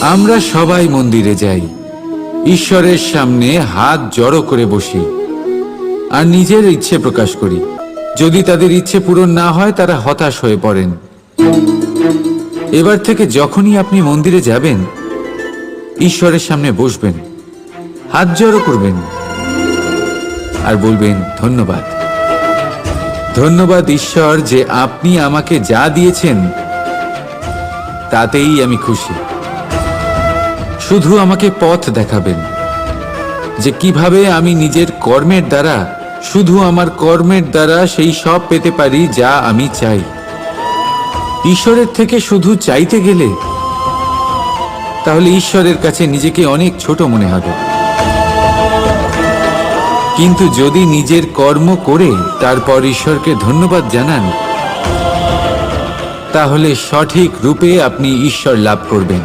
আমরা সবাই মন্দিরে যাই, ঈশ্বরের সামনে হাত জড়ো করে বসি আর নিজের ইচ্ছে প্রকাশ করি। যদি তাদের ইচ্ছে পূরণ না হয় তারা হতাশ হয়ে পড়েন। এবার থেকে যখনই আপনি মন্দিরে যাবেন, ঈশ্বরের সামনে বসবেন, হাত জড়ো করবেন আর বলবেন, ধন্যবাদ, ধন্যবাদ ঈশ্বর যে আপনি আমাকে যা দিয়েছেন তাতেই আমি খুশি। শুধু আমাকে পথ দেখাবেন যে কিভাবে আমি নিজের কর্মের দ্বারা, শুধু আমার কর্মের দ্বারা সেই সব পেতে পারি যা আমি চাই। ঈশ্বরের থেকে শুধু চাইতে গেলে তাহলে ঈশ্বরের কাছে নিজেকে অনেক ছোট মনে হবে। কিন্তু যদি নিজের কর্ম করে তারপর ঈশ্বরকে ধন্যবাদ জানান, তাহলে সঠিক রূপে আপনি ঈশ্বর লাভ করবেন।